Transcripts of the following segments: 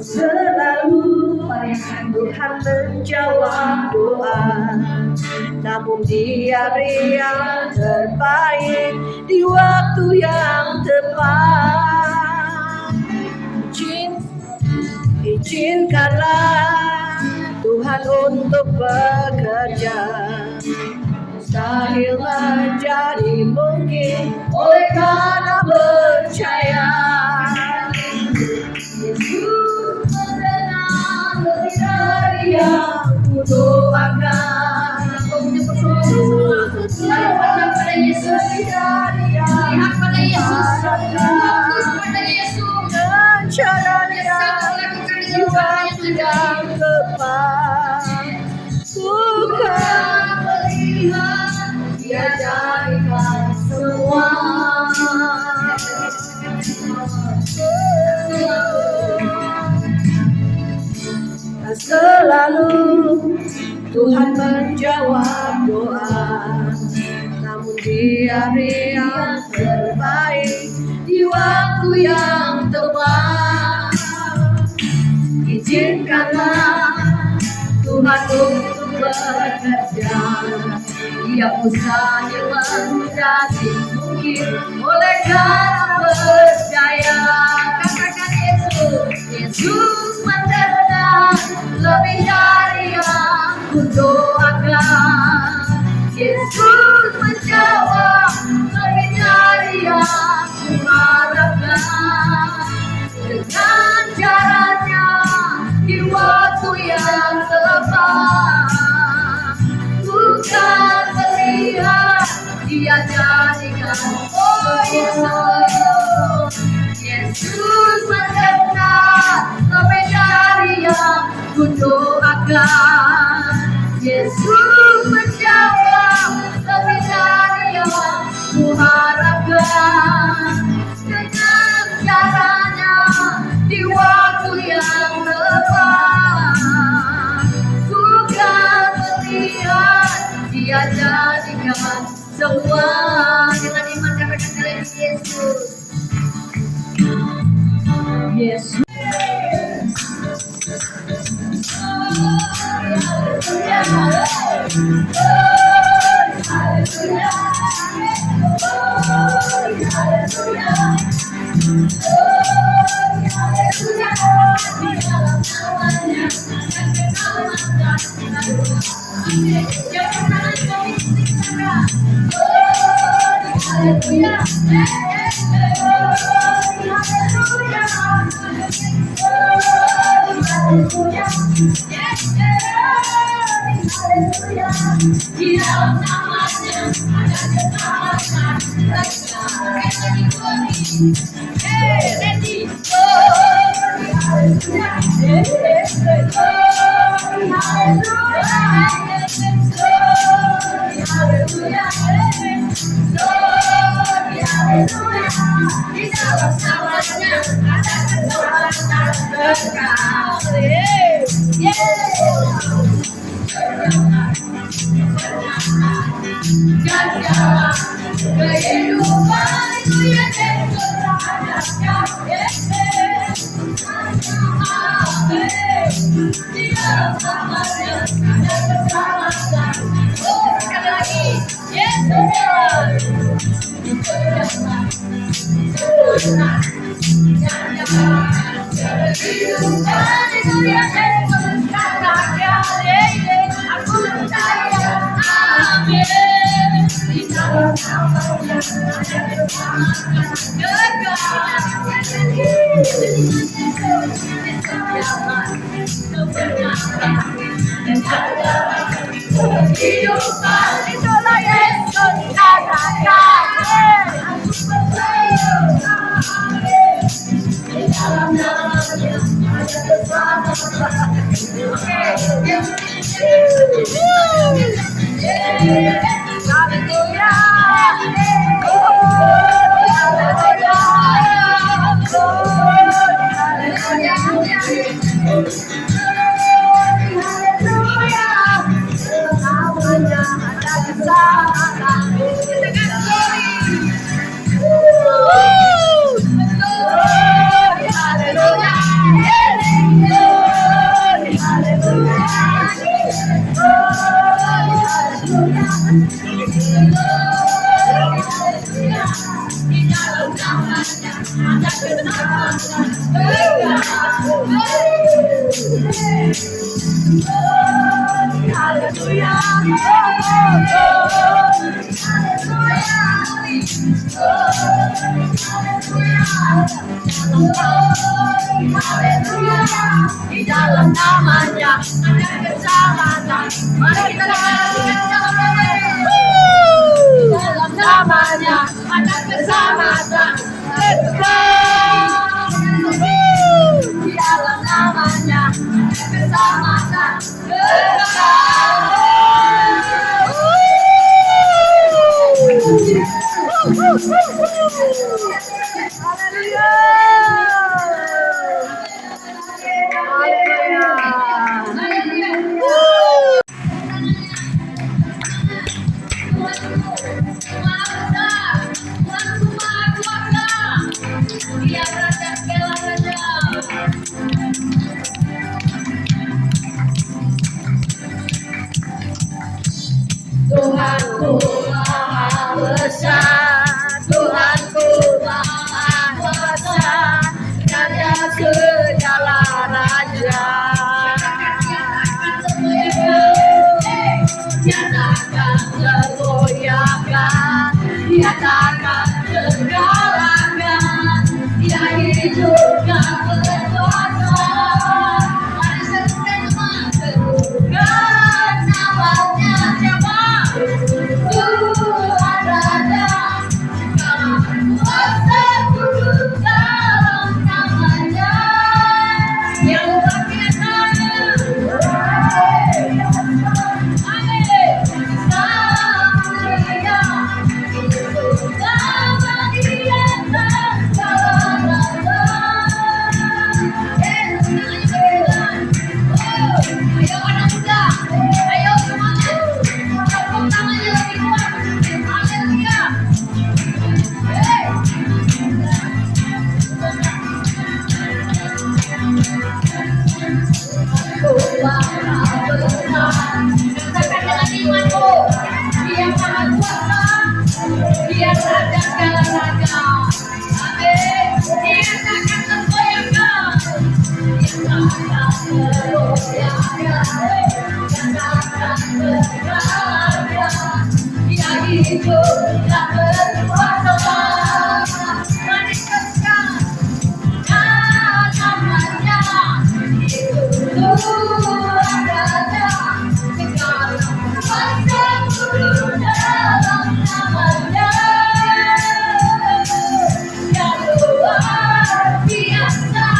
Selalu Tuhan menjawab doa, namun Dia beri yang terbaik di waktu yang tepat. Izinkanlah Tuhan untuk bekerja, mustahil menjadi mungkin oleh karena percaya. Yesus mendengar lebih dari yang kudoakan. Lihat pada Yesus, lihat pada Yesus, fokus pada Yesus. Dan caranya di waktu yang tepat, bukan melihat Dia jadikan semua. Selalu Tuhan menjawab doa, namun Dia beri yang terbaik di waktu yang tepat. Izinkanlah Tuhan untuk bekerja, Dia mustahil menjadi mungkin oleh karena percaya. Katakan Yesus, Yesus mendengar lebih dari yang kudoakan. Yesus menjawab lebih dari yang kuharapkan. Dengan caranya di waktu yang tepat, bukan melihat Dia jadikan. Oh Yesus, Yesus mendengar lebih dari yang kudoakan. Yesus menjawab lebih dari yang kuharapkan. Dengan caranya di waktu yang tepat, bukan melihat Dia jadikan semua. Dengan iman katakan dari Yesus, Yesus. Di dalam namanya ada keselamatan. Ready? Di dalam namanya ada kehidupan itu yang di dalam namanya ada keselamatan. Oh, sekali lagi, Yesus. Kehidupan itu yang aku percaya, amin. Di dalam namanya ada kehidupan itulah Yesus katakan. Aku percaya, di dalam namanya ada keselamatan. Hallelujah. Di dalam namanya ada keselamatan. Mari kita di dalam namanya ada keselamatan. Di dalam namanya ada keselamatan. Tuhanku Maha Besar, Tuhanku Maha Besar, Raja segala raja. Nyatakan kemuliaan, nyatakan segalakan, Dia hidup dan berkuasa. Mari serukan serukan namanya siapa? Tuhan Raja, kuasa duduk dalam namanya. Yang luar biasa. Dia raja segala raja. Amin. Dia takkan tergoyahkan. Dia takkan tergoyahkan. Dia takkan tergoyahkan. Dia hidup dan berkuasa. Mari serukan namanya. Tuhan Raja, segala kuasa duduk dalam namanya. Yang luar biasa,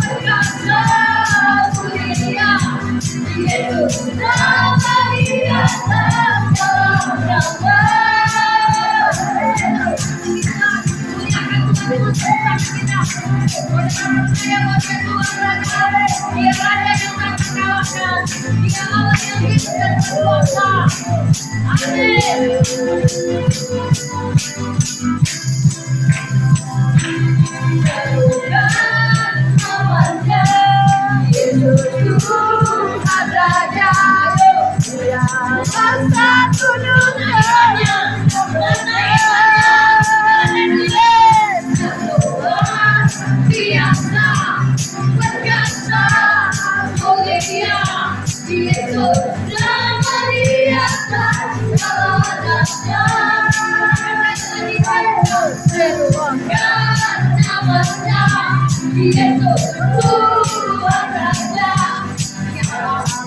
perkasa mulia, Yesus nama Dia segala nama. Dia Raja yang tak terkalahkan, Dia Allah yang hidup dan berkuasa. Amin. Namanya Yesus Tuhan Raja, Dia kuasa duduk namanya. Biasa, perkasa, mulia, Yesus nama Dia segala raja. Serukan namanya, Yesus Tuhan Raja,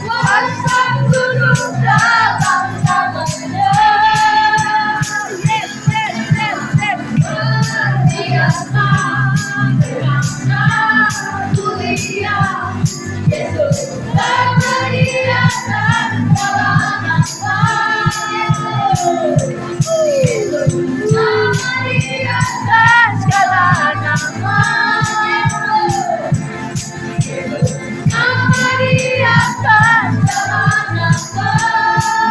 kuasa duduk dalam namanya. Biasa, perkasa, mulia, Yesus nama Dia segala nama. Yesus nama Dia segala nama. Yesus nama Dia segala nama.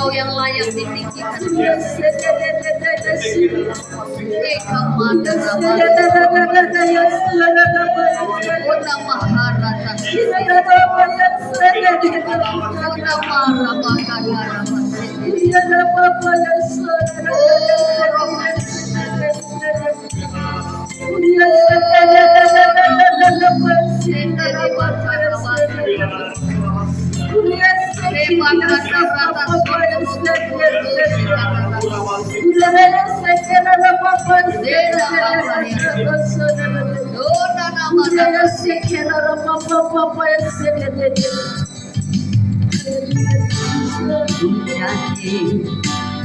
Engkau yang layak ditinggikan. Eka Madaraba, Oda Maharata, Oda Marabakadaraba,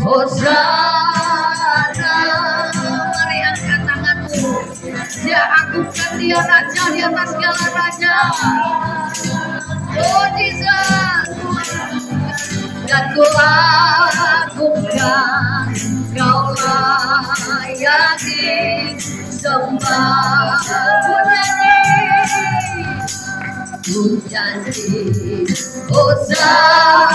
Hosana, mari angkat tanganmu. Dia agungkan dia raja di atas segala raja. Oh Jesus, dan ku agungkan, kau layak disembah. Ku janji, Hosana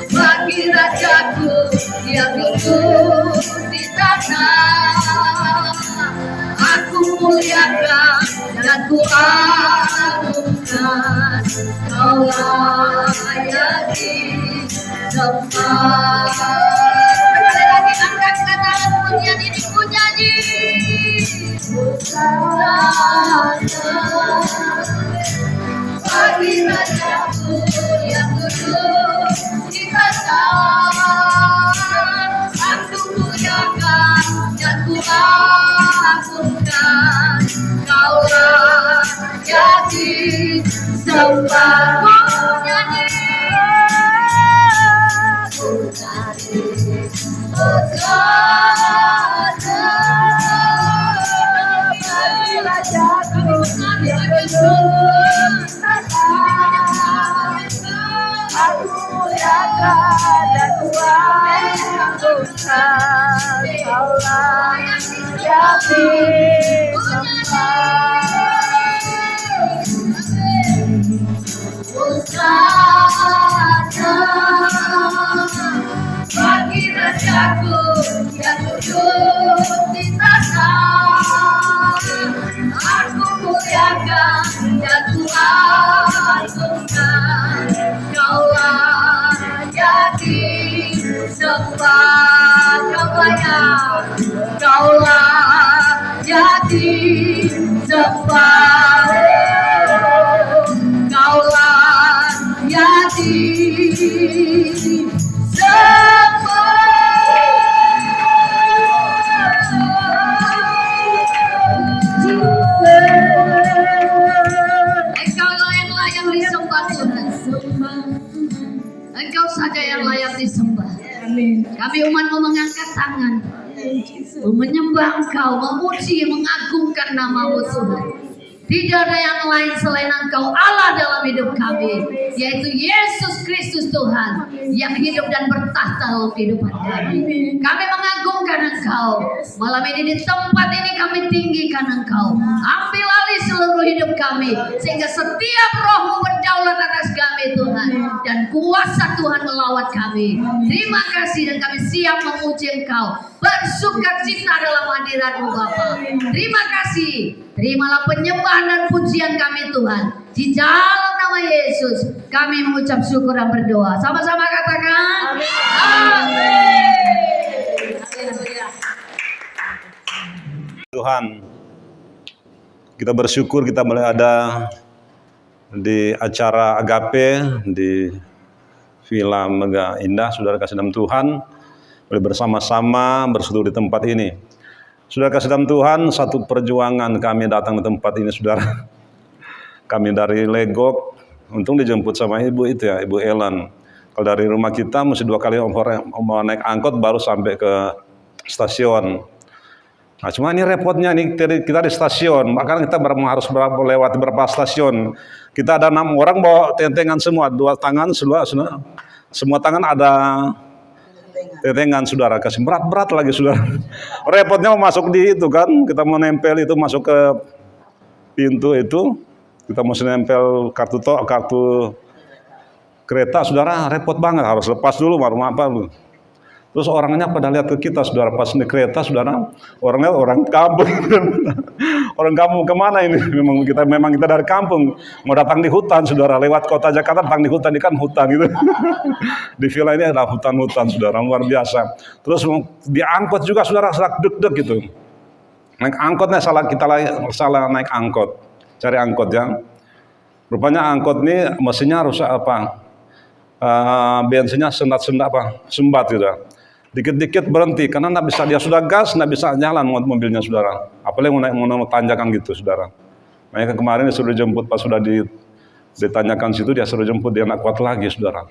bagi rajaku yang duduk di tanah. Aku muliakan dan ku agungkan, kau layak disembah. Sekali lagi angkat tangan pujian ini, ku nyanyi. Bagi rajaku yang duduk di tanah, aku muliakan dan ku agungkan, kau layak disembah. Ku nyanyi, Hosana bagi rajaku yang duduk. Aku muliakan dan ku agungkan, kau layak disembah. Hosana bagi rajaku yang duduk di tanah. Aku muliakan dan ku agungkan, kau layak disembah. Kau layak disembah. Kau layak disembah. Engkau yang layak disembah Tuhan. Engkau saja yang layak disembah. Kami umat mau mengangkat tangan, menyembah Engkau, memuji, mengagungkan nama-Mu Tuhan. Tidak ada yang lain selain Engkau Allah dalam hidup kami, yaitu Yesus Kristus Tuhan yang hidup dan bertahta dalam kehidupan kami. Kami mengagungkan Engkau. Malam ini di tempat ini kami tinggikan Engkau. Ambil alih seluruh hidup kami, sehingga setiap roh-Mu berdaulat atas kami Tuhan, dan kuasa Tuhan melawat kami. Terima kasih, dan kami siap memuji Engkau, bersukacita dalam hadirat-Mu Bapa. Terima kasih. Terimalah penyembahan dan pujian kami Tuhan. Di dalam nama Yesus kami mengucap syukur dan berdoa. Sama-sama katakan amin. Tuhan, kita bersyukur kita boleh ada di acara Agape di Villa Mega Indah. Saudara kasih dalam Tuhan, boleh bersama-sama bersatu di tempat ini. Saudara kasih dalam Tuhan, satu perjuangan kami datang di tempat ini, saudara. Kami dari Legok, untung dijemput sama ibu itu ya, Ibu Ellen. Kalau dari rumah kita mesti 2 kali mau naik angkot baru sampai ke stasiun. Nah, cuma ini repotnya nih, kita di stasiun, makanya kita harus lewat beberapa stasiun. Kita ada 6 orang bawa tentengan semua, 2 tangan, semua tangan ada tentengan, saudara. Kasih berat-berat lagi, saudara. Repotnya mau masuk di itu kan, kita mau nempel itu masuk ke pintu itu, kita mesti nempel kartu kereta, saudara, repot banget, harus lepas dulu baru apa lu. Terus orangnya pada lihat ke kita, saudara, pas naik kereta, saudara, orangnya orang kampung. Orang kampung kemana ini? Memang kita dari kampung, mau datang di hutan, saudara, lewat kota Jakarta, datang di hutan, ini kan hutan gitu. Di villa ini ada hutan-hutan, saudara, luar biasa. Terus diangkut juga, saudara, salah deg-deg gitu. Naik angkotnya salah naik angkot, cari angkot ya. Rupanya angkot ini mesinnya rusak apa? Bensinnya sumbat gitu. Dikit-dikit berhenti karena nggak bisa, dia sudah gas nggak bisa jalan mobilnya, saudara. Apalagi mau tanjakan gitu, saudara. Makanya kemarin disuruh jemput, pas sudah ditanyakan situ, dia suruh jemput, dia nggak kuat lagi, saudara.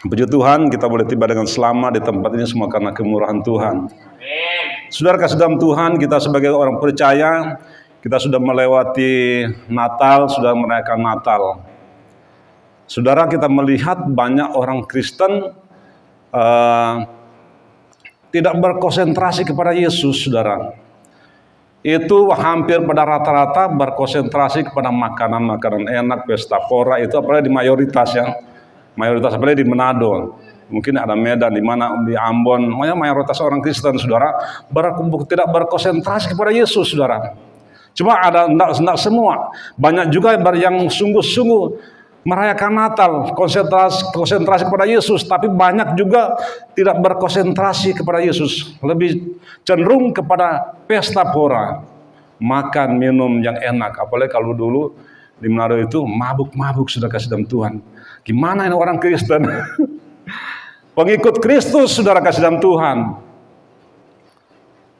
Puji Tuhan, kita boleh tiba dengan selamat di tempat ini semua karena kemurahan Tuhan. Saudara kasih dalam Tuhan, kita sebagai orang percaya, kita sudah melewati Natal, sudah merayakan Natal. Saudara, kita melihat banyak orang Kristen tidak berkonsentrasi kepada Yesus, saudara. Itu hampir pada rata-rata berkonsentrasi kepada makanan-makanan enak, pesta pora, itu apalagi di mayoritas ya. Mayoritas apalagi di Manado. Mungkin ada Medan, di mana di Ambon, mayoritas orang Kristen, saudara, tidak berkonsentrasi kepada Yesus, saudara. Cuma ada enggak semua. Banyak juga yang sungguh-sungguh merayakan Natal, konsentrasi kepada Yesus, tapi banyak juga tidak berkonsentrasi kepada Yesus, lebih cenderung kepada pesta pora, makan minum yang enak. Apalagi kalau dulu di Manado itu mabuk-mabuk, sudah kasih dalam Tuhan. Gimana ini orang Kristen? Pengikut Kristus, saudara kasih dalam Tuhan,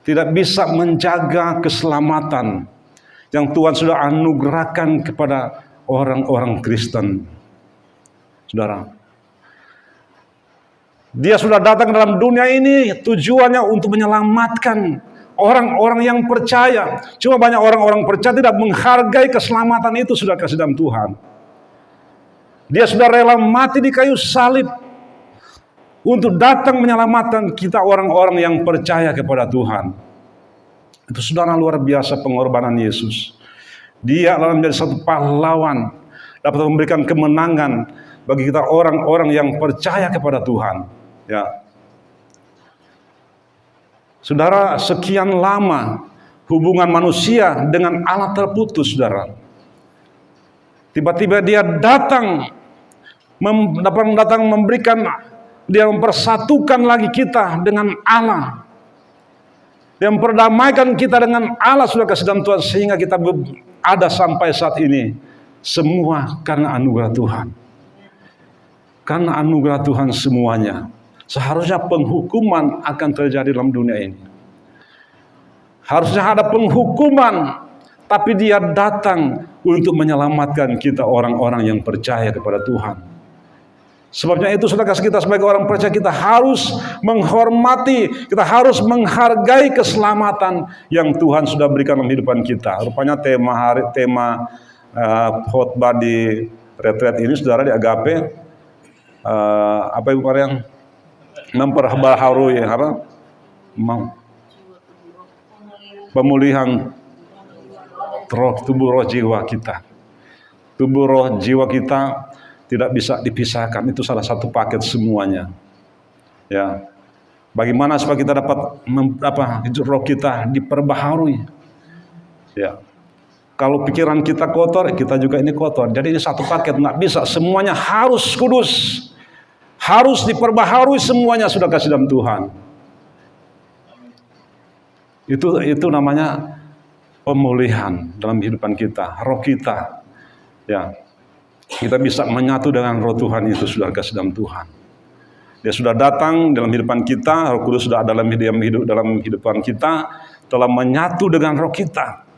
tidak bisa menjaga keselamatan yang Tuhan sudah anugerahkan kepada orang-orang Kristen, saudara. Dia sudah datang dalam dunia ini tujuannya untuk menyelamatkan orang-orang yang percaya. Cuma banyak orang-orang percaya tidak menghargai keselamatan itu, sudah kasih dalam Tuhan. Dia sudah rela mati di kayu salib untuk datang menyelamatkan kita orang-orang yang percaya kepada Tuhan. Itu saudara, luar biasa pengorbanan Yesus. Dia adalah menjadi satu pahlawan, dapat memberikan kemenangan bagi kita orang-orang yang percaya kepada Tuhan. Ya, saudara, sekian lama hubungan manusia dengan Allah terputus, saudara. Tiba-tiba dia datang memberikan, dia mempersatukan lagi kita dengan Allah. Dia memperdamaikan kita dengan Allah, sudah kasih dalam Tuhan, sehingga kita ada sampai saat ini. Semua karena anugerah Tuhan. Karena anugerah Tuhan semuanya. Seharusnya penghukuman akan terjadi dalam dunia ini. Harusnya ada penghukuman, tapi dia datang untuk menyelamatkan kita orang-orang yang percaya kepada Tuhan. Sebabnya itu, saudara, kita sebagai orang percaya, kita harus menghormati, kita harus menghargai keselamatan yang Tuhan sudah berikan dalam kehidupan kita. Rupanya tema khotbah di retreat ini, saudara, di Agape, apa Ibu Mariam? Memperbaharui pemulihan tubuh roh jiwa kita. Tubuh roh jiwa kita tidak bisa dipisahkan, itu salah satu paket semuanya. Ya, bagaimana supaya kita dapat roh kita diperbaharui? Ya, kalau pikiran kita kotor, kita juga ini kotor. Jadi ini satu paket, nggak bisa. Semuanya harus kudus, harus diperbaharui semuanya, sudah kasih dalam Tuhan. Itu namanya pemulihan dalam kehidupan kita, roh kita. Ya. Kita bisa menyatu dengan roh Tuhan itu, sudah kasih dalam Tuhan. Dia sudah datang dalam kehidupan kita, Roh Kudus sudah ada dalam kehidupan kita, telah menyatu dengan roh kita.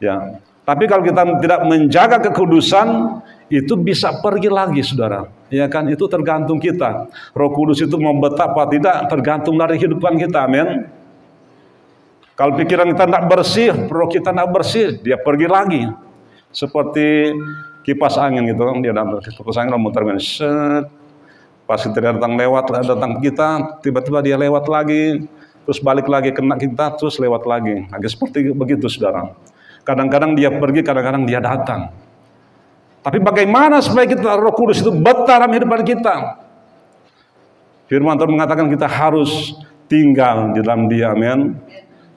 Ya, tapi kalau kita tidak menjaga kekudusan, itu bisa pergi lagi, saudara. Ya kan, itu tergantung kita. Roh Kudus itu mau betah apa tidak, tergantung dari kehidupan kita, amin. Kalau pikiran kita tidak bersih, roh kita tidak bersih, dia pergi lagi. Seperti kipas angin gitu, dia kipas angin muter set, pas kita datang kita, tiba-tiba dia lewat lagi, terus balik lagi kena kita, terus lewat lagi. Agak seperti begitu, saudara. Kadang-kadang dia pergi, kadang-kadang dia datang. Tapi bagaimana supaya kita Roh Kudus itu betah dalam kehidupan kita? Firman Tuhan mengatakan kita harus tinggal di dalam Dia, amin.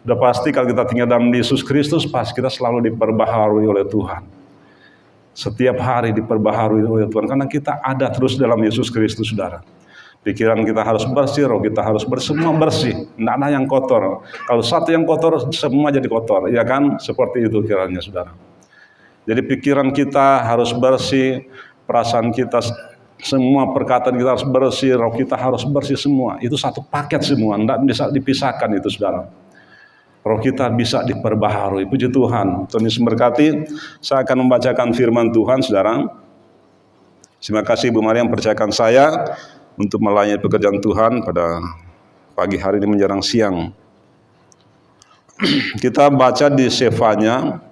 Udah pasti kalau kita tinggal dalam Yesus Kristus, pasti kita selalu diperbaharui oleh Tuhan. Setiap hari diperbaharui oleh Tuhan, karena kita ada terus dalam Yesus Kristus, saudara. Pikiran kita harus bersih, roh kita harus semua bersih. Tidak ada yang kotor. Kalau satu yang kotor, semua jadi kotor. Ya kan? Seperti itu kiranya, saudara. Jadi pikiran kita harus bersih, perasaan kita, semua perkataan kita harus bersih, roh kita harus bersih semua. Itu satu paket semua, tidak bisa dipisahkan itu, saudara. Roh kita bisa diperbaharui. Puji Tuhan. Tuhan Yesus memberkati. Saya akan membacakan firman Tuhan, saudara. Terima kasih Bu Maria yang percayakan saya untuk melayani pekerjaan Tuhan pada pagi hari ini menjelang siang. Kita baca di Sefanya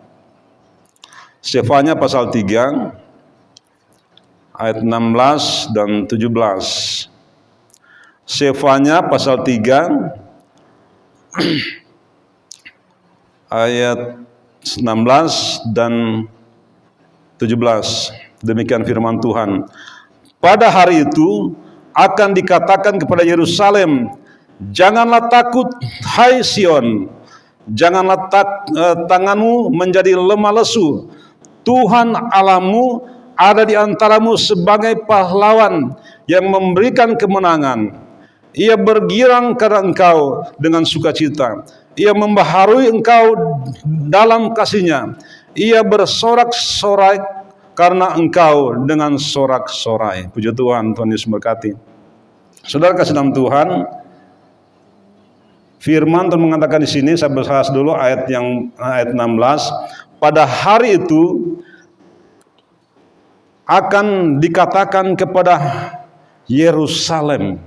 pasal 3 ayat 16 dan 17. Sefanya pasal 3 ayat 16 dan 17. Demikian firman Tuhan. Pada hari itu akan dikatakan kepada Yerusalem, janganlah takut, hai Sion, janganlah tanganmu menjadi lemah lesu. Tuhan Allahmu ada di antaramu sebagai pahlawan yang memberikan kemenangan. Ia bergirang karena engkau dengan sukacita. Ia membaharui engkau dalam kasih-Nya. Ia bersorak-sorai karena engkau dengan sorak-sorai. Puji Tuhan, Tuhan Yesus memberkati. Saudara kasih dalam Tuhan, firman Tuhan mengatakan di sini, saya bahas dulu ayat 16. Pada hari itu akan dikatakan kepada Yerusalem.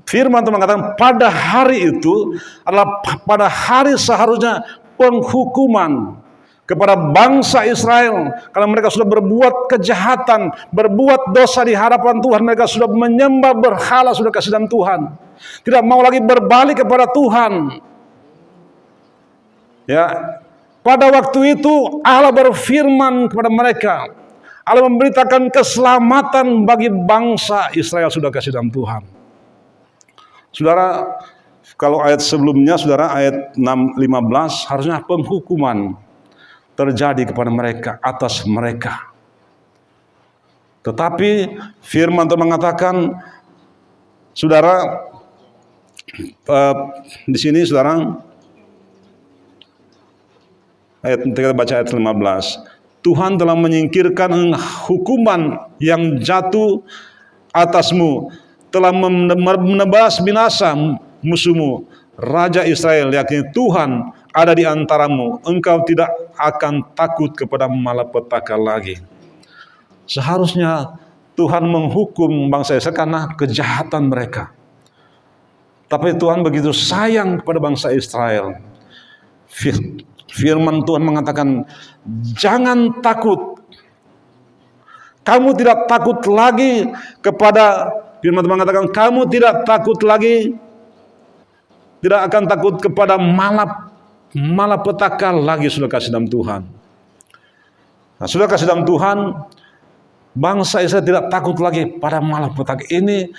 Firman Tuhan mengatakan pada hari itu adalah pada hari seharusnya penghukuman kepada bangsa Israel. Karena mereka sudah berbuat kejahatan, berbuat dosa di hadapan Tuhan. Mereka sudah menyembah berhala, sudah kasih dalam Tuhan. Tidak mau lagi berbalik kepada Tuhan. Ya, pada waktu itu Allah berfirman kepada mereka. Allah memberitakan keselamatan bagi bangsa Israel, sudah kasih dalam Tuhan. Saudara, kalau ayat sebelumnya, saudara, ayat 15, harusnya penghukuman terjadi kepada mereka, atas mereka. Tetapi firman Tuhan mengatakan, saudara, di sini, saudara, kita baca ayat 15. Tuhan telah menyingkirkan hukuman yang jatuh atasmu, telah menebas binasa musuhmu, Raja Israel, yakni Tuhan ada di antaramu. Engkau tidak akan takut kepada malapetaka lagi. Seharusnya Tuhan menghukum bangsa Israel karena kejahatan mereka. Tapi Tuhan begitu sayang kepada bangsa Israel. Firman Tuhan mengatakan, jangan takut. Kamu tidak takut lagi kepada, firman Tuhan mengatakan, kamu tidak takut lagi, tidak akan takut kepada malapetaka lagi, sudah kasih dalam Tuhan. Nah, sudah kasih dalam Tuhan, bangsa Israel tidak takut lagi pada malapetaka ini.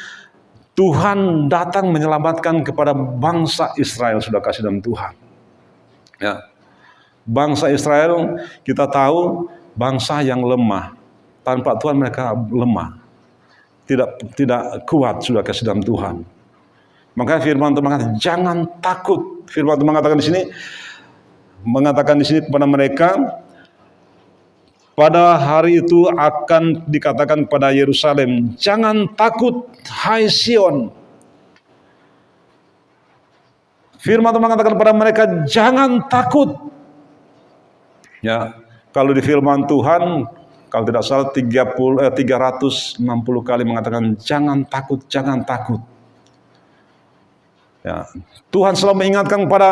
Tuhan datang menyelamatkan kepada bangsa Israel, sudah kasih dalam Tuhan. Ya. Bangsa Israel, kita tahu bangsa yang lemah. Tanpa Tuhan mereka lemah. Tidak kuat, sudah kasih dalam Tuhan. Makanya firman Tuhan mengatakan, jangan takut. Firman Tuhan mengatakan di sini kepada mereka, pada hari itu akan dikatakan kepada Yerusalem, jangan takut, hai Sion. Firman Tuhan mengatakan kepada mereka, jangan takut. Ya, kalau di firman Tuhan, kalau tidak salah 360 kali mengatakan jangan takut, jangan takut. Ya, Tuhan selalu mengingatkan kepada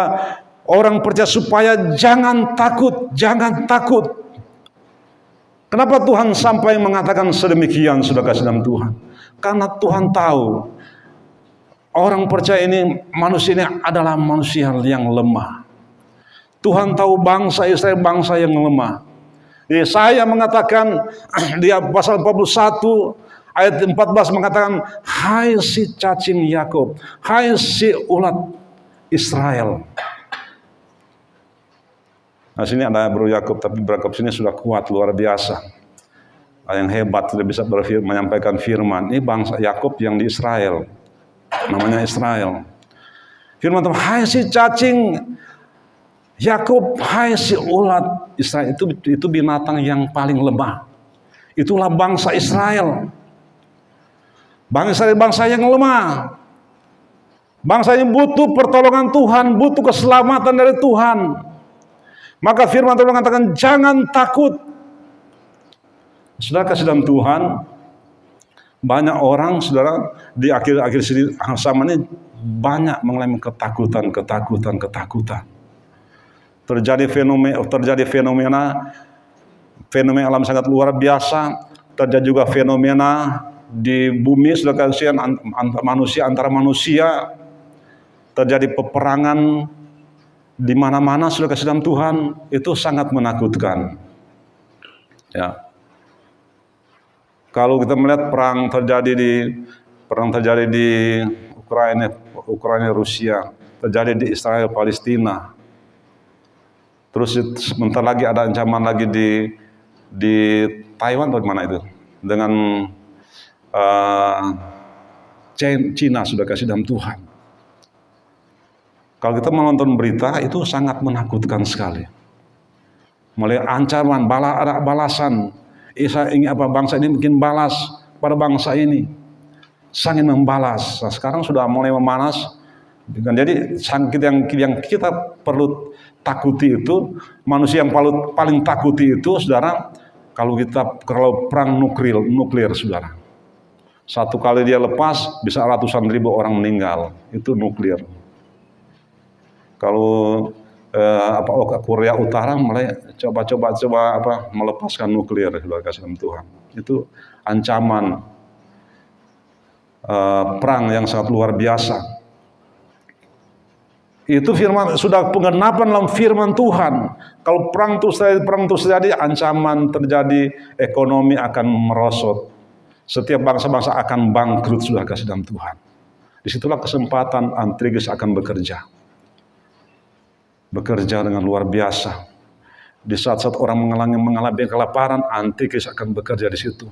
orang percaya supaya jangan takut, jangan takut. Kenapa Tuhan sampai mengatakan sedemikian, sudah kasih dalam Tuhan? Karena Tuhan tahu orang percaya ini, manusia ini adalah manusia yang lemah. Tuhan tahu bangsa Israel bangsa yang lemah. Yesaya mengatakan di pasal 41 ayat 14 mengatakan, hai si cacing Yakub, hai si ulat Israel. Nah sini ada bro Yakub, tapi bro Yakub sini sudah kuat luar biasa, yang hebat, sudah bisa menyampaikan firman. Ini bangsa Yakub yang di Israel, namanya Israel. Firman Tuhan, hai si cacing Yakub, hai si ulat Israel. Itu binatang yang paling lemah. Itulah bangsa Israel. Bangsa yang lemah. Bangsa yang butuh pertolongan Tuhan, butuh keselamatan dari Tuhan. Maka firman Tuhan mengatakan, jangan takut. Saudara kasih dalam Tuhan, banyak orang, saudara, di akhir-akhir zaman ini banyak mengalami ketakutan. Terjadi fenomena alam sangat luar biasa. Terjadi juga fenomena di bumi, saudara kasihan, antara manusia. Terjadi peperangan di mana-mana, saudara kasih dalam Tuhan. Itu sangat menakutkan. Ya. Kalau kita melihat perang terjadi di Ukraina Rusia, terjadi di Israel Palestina. Terus sebentar lagi ada ancaman lagi di Taiwan atau di mana itu, dengan Cina, sudah kasih dalam Tuhan. Kalau kita menonton berita itu sangat menakutkan sekali. Mulai ancaman, ada balasan. Ini apa, bangsa ini bikin balas pada bangsa ini, sangat membalas. Nah, sekarang sudah mulai memanas. Jadi yang kita perlu takuti itu, manusia yang paling takuti itu, saudara, kalau perang nuklir, saudara. Satu kali dia lepas bisa ratusan ribu orang meninggal, itu nuklir. Kalau Korea Utara mulai coba melepaskan nuklir, saudara kasih dalam Tuhan. Itu ancaman perang yang sangat luar biasa. Itu firman, sudah pengenapan dalam firman Tuhan. Kalau perang terus terjadi, ancaman terjadi, ekonomi akan merosot. Setiap bangsa-bangsa akan bangkrut, sudah kasih dalam Tuhan. Disitulah kesempatan antikris akan bekerja dengan luar biasa. Di saat-saat orang mengalami kelaparan, antikris akan bekerja di situ.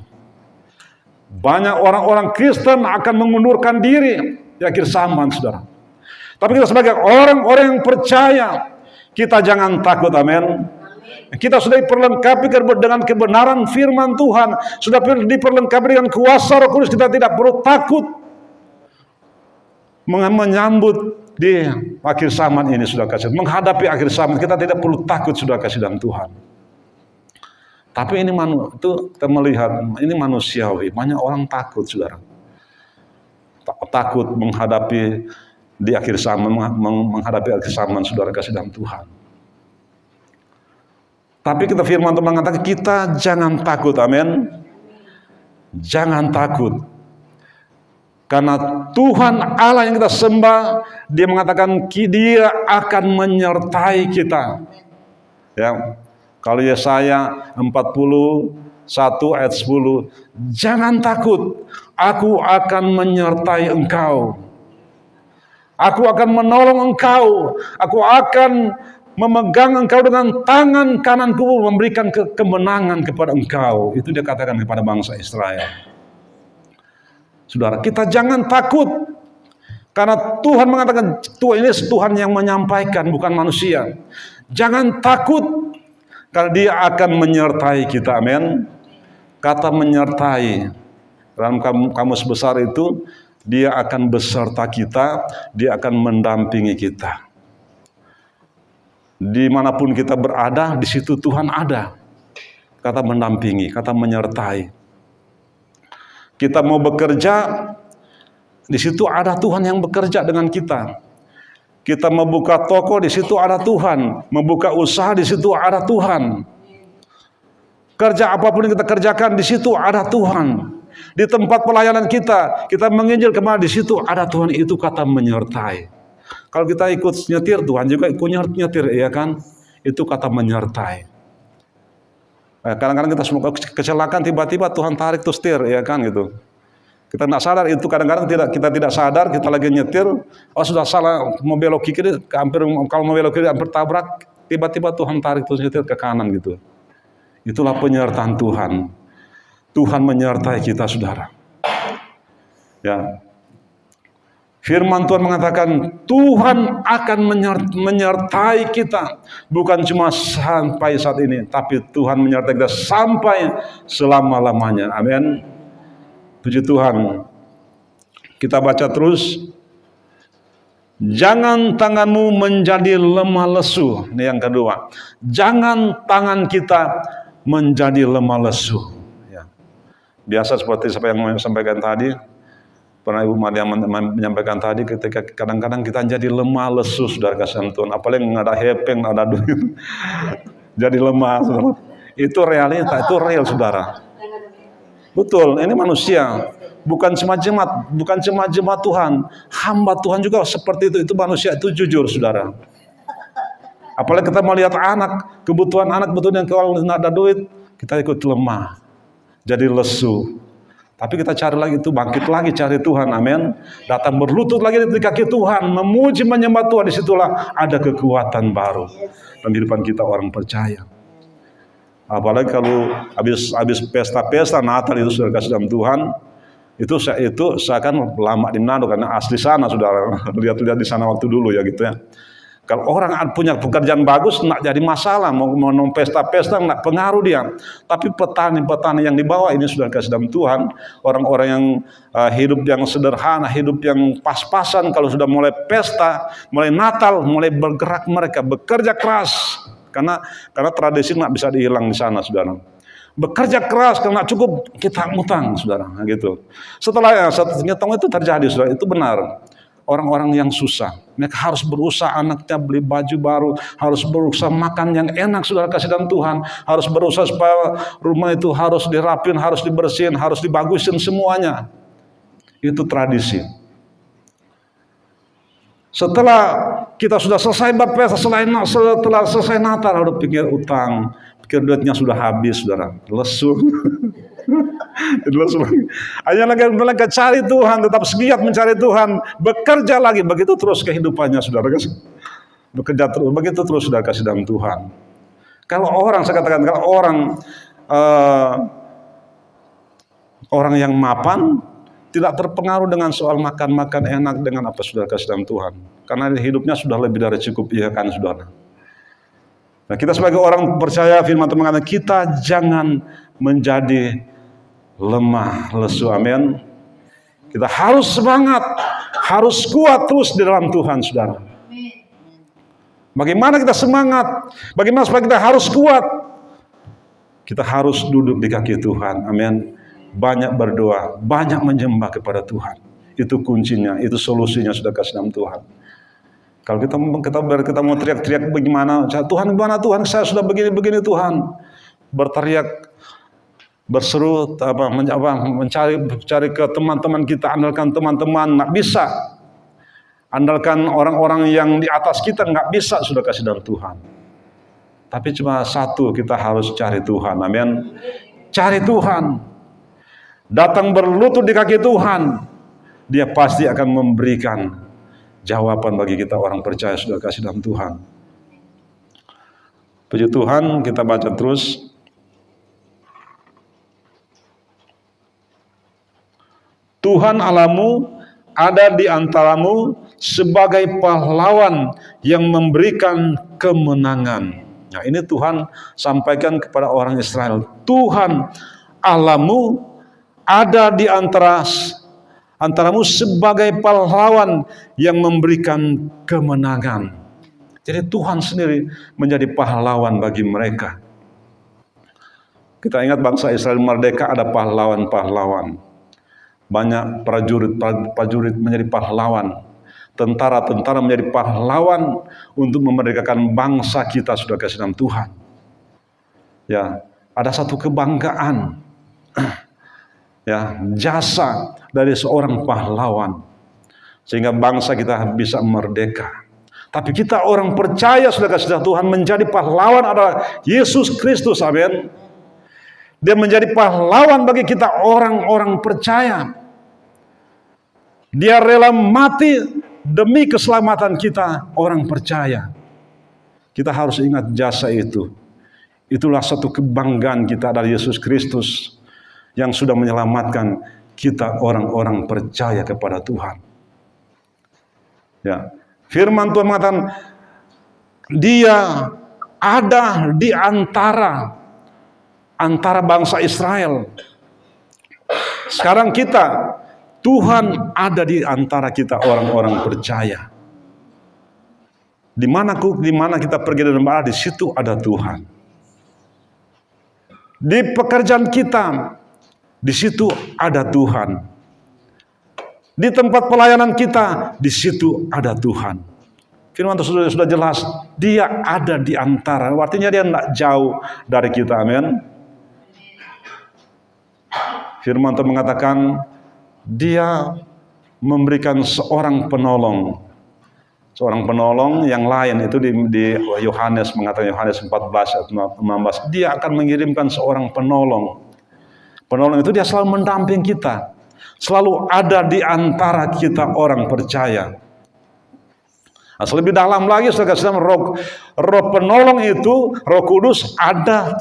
Banyak orang-orang Kristen akan mengundurkan diri di akhir zaman, saudara. Tapi kita sebagai orang-orang yang percaya, kita jangan takut, amin. Kita sudah diperlengkapi dengan kebenaran firman Tuhan, sudah diperlengkapi dengan kuasa Roh Kudus. Kita tidak perlu takut menyambut di akhir zaman ini, sudah kasih, menghadapi akhir zaman. Kita tidak perlu takut, sudah kasih dalam Tuhan. Tapi ini kita melihat ini manusiawi. Banyak orang takut, saudara. Takut menghadapi di akhir zaman, menghadapi akhir zaman, saudara kasih dalam Tuhan. Tapi kita firman Tuhan mengatakan kita jangan takut, amin. Jangan takut. Karena Tuhan Allah yang kita sembah, Dia mengatakan Dia akan menyertai kita. Ya. Kalau Yesaya 41 ayat 10, jangan takut, aku akan menyertai engkau. Aku akan menolong engkau. Aku akan memegang engkau dengan tangan kananku, memberikan kemenangan kepada engkau. Itu Dia katakan kepada bangsa Israel. Saudara, kita jangan takut. Karena Tuhan mengatakan, Tuhan ini Tuhan yang menyampaikan, bukan manusia. Jangan takut, karena Dia akan menyertai kita, amin. Kata menyertai, dalam kamus besar itu, Dia akan beserta kita, Dia akan mendampingi kita. Dimanapun kita berada, di situ Tuhan ada. Kata mendampingi, kata menyertai. Kita mau bekerja, di situ ada Tuhan yang bekerja dengan kita. Kita mau buka toko, di situ ada Tuhan. Membuka usaha, di situ ada Tuhan. Kerja apapun yang kita kerjakan, di situ ada Tuhan. Di tempat pelayanan kita menginjil kemana, di situ ada Tuhan. Itu kata menyertai. Kalau kita ikut nyetir, Tuhan juga ikut nyetir, ya kan? Itu kata menyertai. Kadang-kadang kita semua kecelakaan, tiba-tiba Tuhan tarik tuh setir, ya kan gitu. Kita nggak sadar itu, kadang-kadang kita tidak sadar, kita lagi nyetir, oh sudah salah, mau belok kiri, kalau mau belok kiri hampir tabrak, tiba-tiba Tuhan tarik tuh nyetir ke kanan gitu. Itulah penyertaan Tuhan. Tuhan menyertai kita, saudara. Ya. Firman Tuhan mengatakan Tuhan akan menyertai kita, bukan cuma sampai saat ini, tapi Tuhan menyertai kita sampai selama-lamanya. Amin. Puji Tuhan. Kita baca terus. Jangan tanganmu menjadi lemah lesu. Ini yang kedua. Jangan tangan kita menjadi lemah lesu. Ya. Biasa seperti siapa yang sampaikan tadi. Pernah Ibu Maria menyampaikan tadi, ketika kadang-kadang kita jadi lemah lesu, saudara kasih Tuhan. Apalagi nggak ada hepeng, nggak ada duit, jadi lemah. Saudara. Itu realita, itu real, saudara. Betul, ini manusia, bukan cuma jemaat Tuhan, hamba Tuhan juga seperti itu manusia, itu jujur, saudara. Apalagi kita melihat anak, kebutuhan anak betul yang kalau nggak ada duit, kita ikut lemah, jadi lesu. Tapi kita cari lagi itu, bangkit lagi cari Tuhan, amin. Datang berlutut lagi di kaki Tuhan, memuji menyembah Tuhan, disitulah ada kekuatan baru dalam kehidupan kita orang percaya. Apalagi kalau habis pesta Natal itu sudah kasih dalam Tuhan, itu saya kan lama di Manado karena asli sana, saudara. Lihat-lihat di sana waktu dulu ya gitu ya. Kalau orang punya pekerjaan bagus, nggak jadi masalah. Mau pesta-pesta, nggak pengaruh dia. Tapi petani-petani yang di bawah ini sudah kasih dalam Tuhan. Orang-orang yang hidup yang sederhana, hidup yang pas-pasan. Kalau sudah mulai pesta, mulai Natal, mulai bergerak mereka, bekerja keras. Karena tradisi nggak bisa dihilang di sana, saudara. Bekerja keras, kalau nggak cukup, kita ngutang, saudara. Nah, gitu. Setelah ngutang itu terjadi, saudara, itu benar. Orang-orang yang susah, mereka harus berusaha anaknya beli baju baru, harus berusaha makan yang enak, saudara kasih dalam Tuhan, harus berusaha supaya rumah itu harus dirapin, harus dibersihin, harus dibagusin semuanya. Itu tradisi. Setelah kita sudah selesai berpesta, setelah selesai Natal, udah pikir utang, pikir duitnya sudah habis, saudara, lesu. Hanya lagi cari Tuhan, tetap segiat mencari Tuhan, bekerja lagi, begitu terus kehidupannya, saudara. Bekerja terus, begitu terus, saudara kasih dalam Tuhan. Kalau orang, saya katakan, kalau orang yang mapan tidak terpengaruh dengan soal makan enak dengan apa saudara kasih dalam Tuhan, karena hidupnya sudah lebih dari cukup, iya kan, saudara. Nah, kita sebagai orang percaya, firman Tuhan mengatakan kita jangan menjadi lemah lesu, amin. Kita harus semangat, harus kuat terus di dalam Tuhan, saudara. Bagaimana kita semangat? Bagaimana supaya kita harus kuat? Kita harus duduk di kaki Tuhan, amin. Banyak berdoa, banyak menyembah kepada Tuhan. Itu kuncinya, itu solusinya, sudah kasih dalam Tuhan. Kalau kita mau teriak-teriak bagaimana? Tuhan gimana Tuhan? Saya sudah begini Tuhan. Berteriak, berseru, mencari ke teman-teman kita, andalkan teman-teman, nggak bisa. Andalkan orang-orang yang di atas kita, nggak bisa, sudah kasih dalam Tuhan. Tapi cuma satu, kita harus cari Tuhan, amin. Cari Tuhan. Datang berlutut di kaki Tuhan, dia pasti akan memberikan jawaban bagi kita orang percaya, sudah kasih dalam Tuhan. Puji Tuhan, kita baca terus. Tuhan Allahmu ada di antaramu sebagai pahlawan yang memberikan kemenangan. Nah, ini Tuhan sampaikan kepada orang Israel. Tuhan Allahmu ada di antaramu sebagai pahlawan yang memberikan kemenangan. Jadi Tuhan sendiri menjadi pahlawan bagi mereka. Kita ingat bangsa Israel merdeka, ada pahlawan-pahlawan. Banyak prajurit menjadi pahlawan. Tentara-tentara menjadi pahlawan untuk memerdekakan bangsa kita, sudah kasih dalam Tuhan. Ya, ada satu kebanggaan. Ya, jasa dari seorang pahlawan sehingga bangsa kita bisa merdeka. Tapi kita orang percaya, sudah kasih Tuhan, menjadi pahlawan adalah Yesus Kristus, amin. Dia menjadi pahlawan bagi kita orang-orang percaya. Dia rela mati demi keselamatan kita orang percaya. Kita harus ingat jasa itu. Itulah satu kebanggaan kita dari Yesus Kristus yang sudah menyelamatkan kita orang-orang percaya kepada Tuhan. Ya, firman Tuhan mengatakan Dia ada di antara bangsa Israel. Sekarang kita, Tuhan ada di antara kita orang-orang percaya. Di mana kita pergi dan berada, di situ ada Tuhan. Di pekerjaan kita, di situ ada Tuhan. Di tempat pelayanan kita, di situ ada Tuhan. Firman Tuhan sudah jelas, Dia ada di antara. Artinya Dia tidak jauh dari kita, amin. Firman Tuhan mengatakan, Dia memberikan seorang penolong. Seorang penolong yang lain itu di Yohanes mengatakan, Yohanes 14 ayat 16, Dia akan mengirimkan seorang penolong. Penolong itu Dia selalu mendamping kita, selalu ada di antara kita orang percaya. Nah, lebih dalam lagi, roh penolong itu, Roh Kudus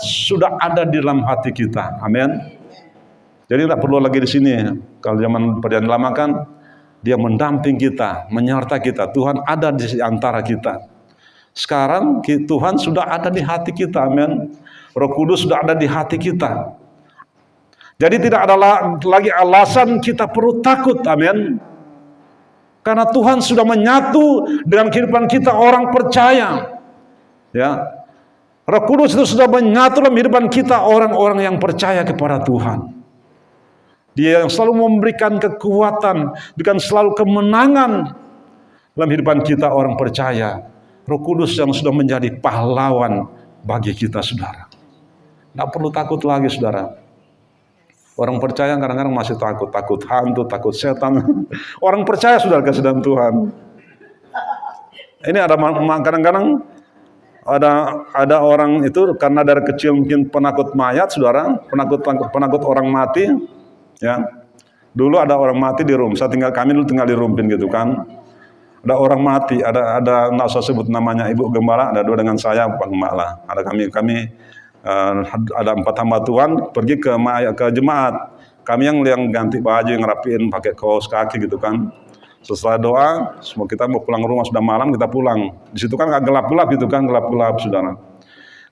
sudah ada di dalam hati kita, amin. Jadi tidak perlu lagi di sini. Kalau zaman perjanjian lama kan, Dia mendamping kita, menyertai kita. Tuhan ada di antara kita. Sekarang Tuhan sudah ada di hati kita, amin. Roh Kudus sudah ada di hati kita. Jadi tidak ada lagi alasan kita perlu takut, amin. Karena Tuhan sudah menyatu dengan kehidupan kita orang percaya. Ya, Roh Kudus itu sudah menyatu dalam kehidupan kita orang-orang yang percaya kepada Tuhan. Dia yang selalu memberikan kekuatan, berikan selalu kemenangan dalam kehidupan kita orang percaya. Roh Kudus yang sudah menjadi pahlawan bagi kita, saudara. Tidak perlu takut lagi, saudara. Orang percaya kadang-kadang masih takut hantu, takut setan. Orang percaya sudah kasih dalam Tuhan. Ini ada kadang-kadang ada orang itu karena dari kecil mungkin penakut mayat, saudara, penakut orang mati. Ya, dulu ada orang mati di Rum. Kami dulu tinggal di Rumpin gitu kan. Ada orang mati, ada nggak usah sebut namanya, Ibu Gembala, ada dua dengan saya, Pak Gembala. Ada kami ada 4 hamba Tuhan pergi ke jemaat. Kami yang ganti baju, yang rapiin, pakai kaos kaki gitu kan. Setelah doa, semua kita mau pulang rumah, sudah malam kita pulang. Di situ kan nggak gelap-gelap gitu kan, gelap-gelap, saudara.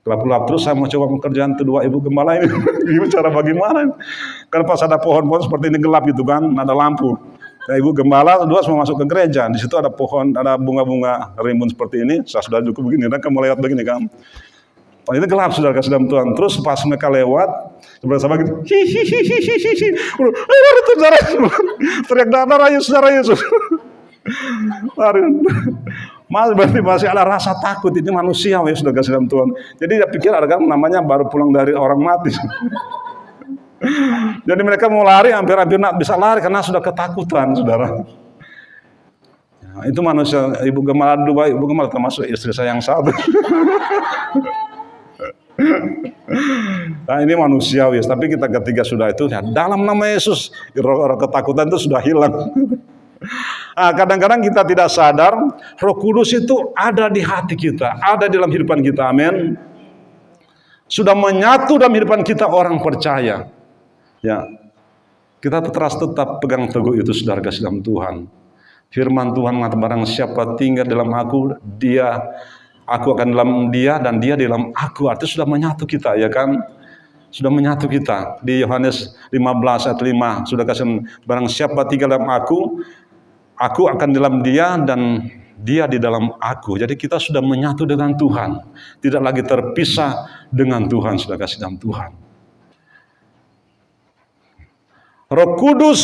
Gelap-gelap terus saya mau coba pekerjaan kedua Ibu Gembala ini. Ibu cara bagaimana? Karena pas ada pohon-pohon seperti ini gelap gitu kan, ada lampu. Nah, Ibu Gembala dua mau masuk ke gereja. Di situ ada pohon, ada bunga-bunga rimbun seperti ini. Saya sudah cukup begini, dan kamu lewat begini kan. Oh, itu gelap, saudara, kasih dalam Tuhan. Terus pas mereka lewat, bersama gitu, hihihihihihi. Itu saudara, teriak darah Yesus, darah Yesus. Berarti masih ada rasa takut, ini manusia ya sudah kasih dalam Tuhan. Jadi dia pikir ada kan namanya baru pulang dari orang mati. Jadi mereka mau lari, hampir nak bisa lari karena sudah ketakutan, saudara. Ya, itu manusia. Ibu Gembala dua, Ibu Gembala termasuk istri saya yang satu. Nah, ini manusiawi, tapi kita ketiga sudah itu ya, dalam nama Yesus, roh ketakutan itu sudah hilang. Nah, kadang-kadang kita tidak sadar Roh Kudus itu ada di hati kita, ada di dalam kehidupan kita, amin. Sudah menyatu dalam kehidupan kita orang percaya. Ya, kita tetap pegang teguh itu, saudara kasih dalam Tuhan. Firman Tuhan mengatakan, barang siapa tinggal dalam aku, aku akan dalam dia dan dia di dalam aku. Artinya sudah menyatu kita, ya kan? Sudah menyatu kita. Di Yohanes 15 ayat 5 sudah kasih, barang siapa tinggal dalam aku akan dalam dia dan dia di dalam aku. Jadi kita sudah menyatu dengan Tuhan, tidak lagi terpisah dengan Tuhan, sudah kasih dalam Tuhan. Roh Kudus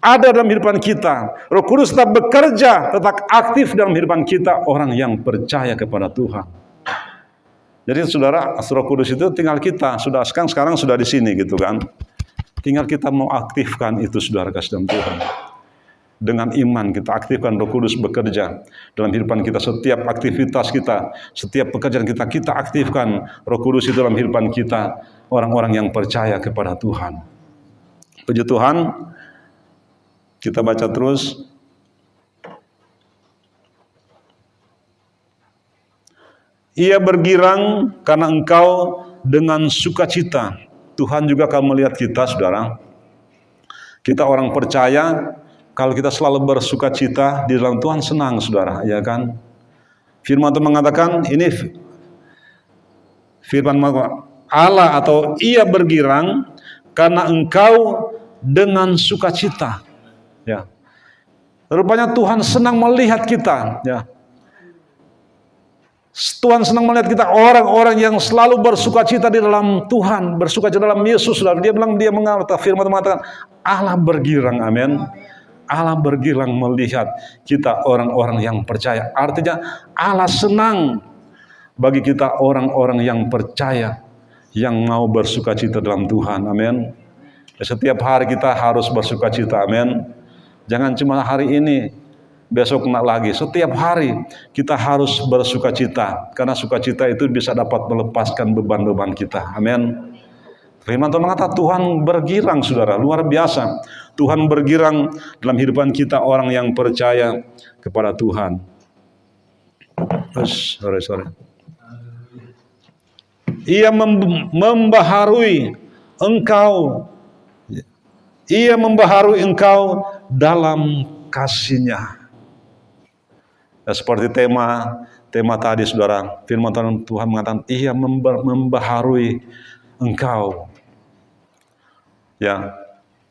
ada dalam kehidupan kita. Roh Kudus tetap bekerja, tetap aktif dalam kehidupan kita orang yang percaya kepada Tuhan. Jadi saudara, Roh Kudus itu tinggal kita, sekarang sudah di sini gitu kan. Tinggal kita mau aktifkan itu, saudara kasih dalam Tuhan. Dengan iman kita aktifkan Roh Kudus bekerja dalam kehidupan kita, setiap aktivitas kita, setiap pekerjaan kita aktifkan Roh Kudus itu dalam kehidupan kita. orang-orang yang percaya kepada Tuhan. Puji Tuhan, kita baca terus. Ia bergirang karena engkau dengan sukacita. Tuhan juga akan melihat kita, saudara. Kita orang percaya, kalau kita selalu bersukacita di dalam Tuhan, senang, saudara, ya kan? Firman Tuhan mengatakan, ini firman Allah, atau ia bergirang karena engkau dengan sukacita. Ya. Rupanya Tuhan senang melihat kita, ya. Tuhan senang melihat kita orang-orang yang selalu bersukacita di dalam Tuhan, bersukacita dalam Yesus. Dia mengatakan, firman mengatakan, Allah bergirang, amin. Allah bergirang melihat kita orang-orang yang percaya. Artinya Allah senang bagi kita orang-orang yang percaya, yang mau bersukacita dalam Tuhan, amin. Setiap hari kita harus bersukacita, amin. Jangan cuma hari ini, besok kena lagi. Setiap hari kita harus bersukacita, karena sukacita itu bisa dapat melepaskan beban-beban kita. Amin. Firman Tuhan mengatakan Tuhan bergirang, saudara, luar biasa. Tuhan bergirang dalam kehidupan kita orang yang percaya kepada Tuhan. Sorry. Ia membaharui engkau. Ia membaharui engkau dalam kasih-Nya. Ya, seperti tema tadi, saudara, firman Tuhan mengatakan ia membaharui engkau. Ya,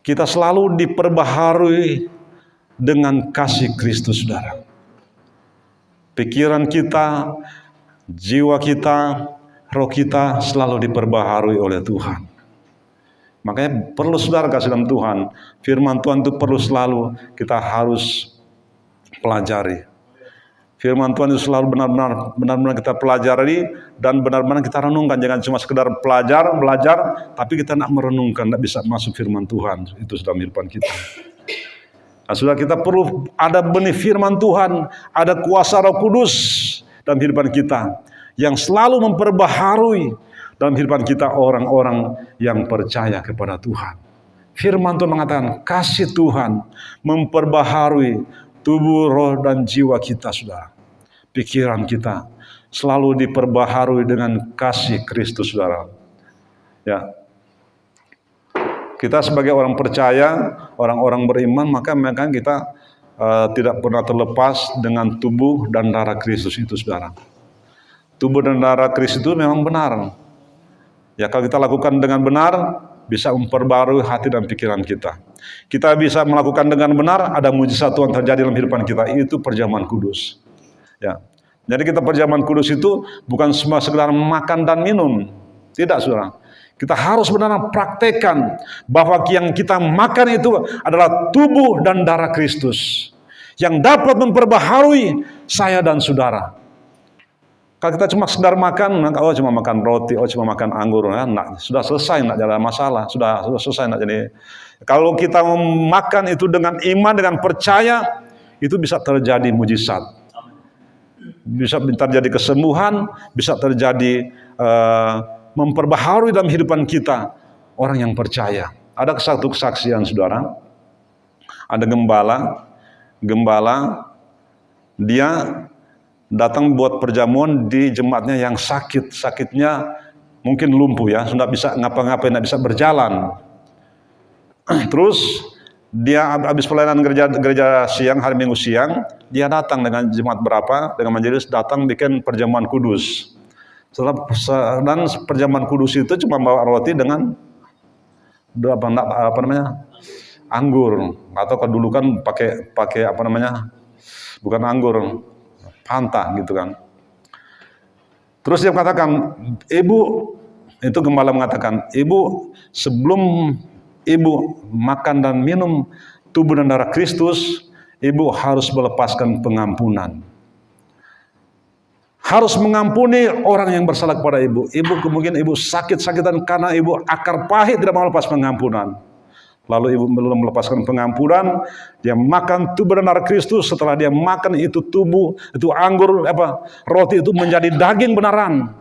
kita selalu diperbaharui dengan kasih Kristus, saudara. Pikiran kita, jiwa kita, roh kita selalu diperbaharui oleh Tuhan. Makanya perlu, saudara, kasih dalam Tuhan, firman Tuhan itu perlu selalu kita harus pelajari. Firman Tuhan itu selalu benar-benar kita pelajari dan benar-benar kita renungkan. Jangan cuma sekedar belajar, tapi kita nak merenungkan, tidak bisa masuk firman Tuhan itu dalam kehidupan kita. Nah, sudah kita perlu ada benih firman Tuhan, ada kuasa Roh Kudus dalam kehidupan kita yang selalu memperbaharui dalam kehidupan kita orang-orang yang percaya kepada Tuhan. Firman Tuhan mengatakan kasih Tuhan memperbaharui tubuh, roh, dan jiwa kita, saudara. Pikiran kita selalu diperbaharui dengan kasih Kristus, saudara. Ya. Kita sebagai orang percaya, orang-orang beriman, maka kita tidak pernah terlepas dengan tubuh dan darah Kristus itu, saudara. Tubuh dan darah Kristus itu memang benar. Ya, kalau kita lakukan dengan benar, bisa memperbarui hati dan pikiran kita. Kita bisa melakukan dengan benar, ada mujizat Tuhan terjadi dalam kehidupan kita. Itu perjamuan kudus. Ya. Jadi kita perjamuan kudus itu bukan cuma sekedar makan dan minum. Tidak, saudara. Kita harus benar-benar praktekkan bahwa yang kita makan itu adalah tubuh dan darah Kristus yang dapat memperbaharui saya dan saudara. Kalau kita cuma sekedar makan, cuma makan roti, cuma makan anggur, sudah selesai, tidak ada masalah, sudah selesai. Jadi kalau kita makan itu dengan iman, dengan percaya, itu bisa terjadi mujizat, bisa terjadi kesembuhan, bisa terjadi memperbaharui dalam kehidupan kita orang yang percaya. Ada satu kesaksian, saudara, ada gembala, dia datang buat perjamuan di jemaatnya yang sakitnya mungkin lumpuh, ya, sudah bisa ngapa-ngapain, tidak bisa berjalan. Terus dia habis pelayanan gereja siang, hari Minggu siang, dia datang dengan jemaat berapa, dengan majelis datang bikin perjamuan kudus. Dan perjamuan kudus itu cuma bawa roti dengan anggur, atau kalau dulu kan pakai bukan anggur, Fanta gitu kan. Terus dia mengatakan, gembala mengatakan, ibu, sebelum ibu makan dan minum tubuh dan darah Kristus, ibu harus melepaskan pengampunan. Harus mengampuni orang yang bersalah kepada ibu. Mungkin ibu sakit-sakitan karena ibu akar pahit tidak mau lepas pengampunan. Lalu ibu belum melepaskan pengampunan, dia makan tubuh dan darah Kristus. Setelah dia makan itu tubuh, itu anggur, roti itu menjadi daging benaran.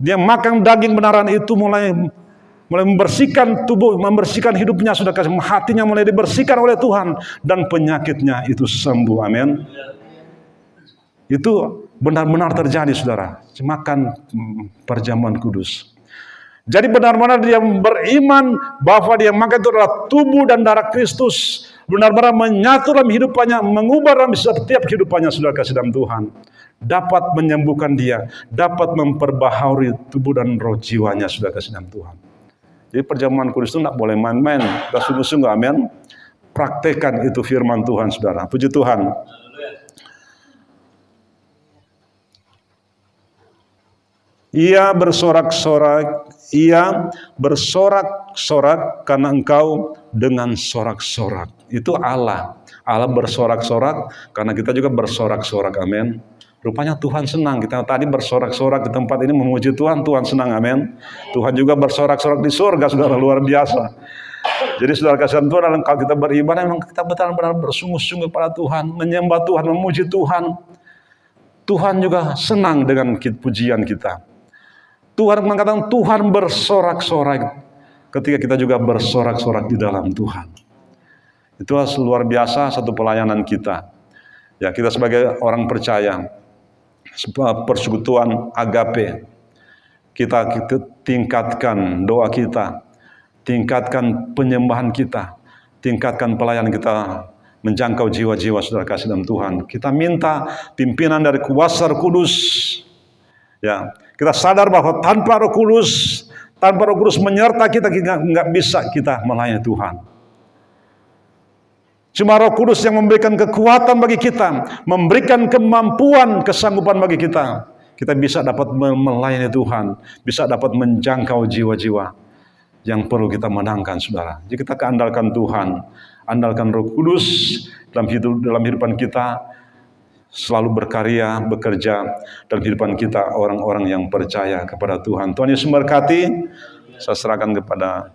Dia makan daging benaran itu mulai membersihkan tubuh, membersihkan hidupnya, sudah kasih hatinya mulai dibersihkan oleh Tuhan, dan penyakitnya itu sembuh. Amin. Itu benar-benar terjadi, saudara. Makan perjamuan kudus. Jadi benar-benar dia beriman bahwa dia makan itu adalah tubuh dan darah Kristus. Benar-benar menyatu dalam hidupannya, mengubah dalam setiap kehidupannya, saudara kasih dalam Tuhan. Dapat menyembuhkan dia, dapat memperbaharui tubuh dan roh jiwanya, saudara kasih dalam Tuhan. Jadi perjamuan kudus itu tidak boleh main-main. Kita sungguh-sungguh, amin. Praktekkan itu firman Tuhan, saudara. Puji Tuhan. Ia bersorak-sorak karena engkau dengan sorak-sorak. Itu Allah. Allah bersorak-sorak karena kita juga bersorak-sorak. Amin. Rupanya Tuhan senang. Kita tadi bersorak-sorak di tempat ini memuji Tuhan. Tuhan senang. Amin. Tuhan juga bersorak-sorak di surga, saudara, luar biasa. Jadi saudara kasihan Tuhan, kalau kita beribadah memang kita benar-benar bersungguh-sungguh pada Tuhan, menyembah Tuhan, memuji Tuhan. Tuhan juga senang dengan pujian kita. Tuhan mengatakan Tuhan bersorak-sorak ketika kita juga bersorak-sorak di dalam Tuhan. Itu luar biasa satu pelayanan kita. Ya, kita sebagai orang percaya, persekutuan agape, kita tingkatkan doa kita, tingkatkan penyembahan kita, tingkatkan pelayanan kita, menjangkau jiwa-jiwa saudara kasih dalam Tuhan. Kita minta pimpinan dari kuasa Roh Kudus. Ya, kita sadar bahwa tanpa Roh Kudus menyertai kita nggak bisa kita melayani Tuhan. Cuma Roh Kudus yang memberikan kekuatan bagi kita, memberikan kemampuan, kesanggupan bagi kita. Kita bisa dapat melayani Tuhan, bisa dapat menjangkau jiwa-jiwa yang perlu kita menangkan, saudara. Jadi kita andalkan Tuhan, andalkan Roh Kudus dalam hidupan kita. Selalu berkarya, bekerja dalam kehidupan kita, orang-orang yang percaya kepada Tuhan. Tuhan Yesus memberkati. Saya serahkan kepada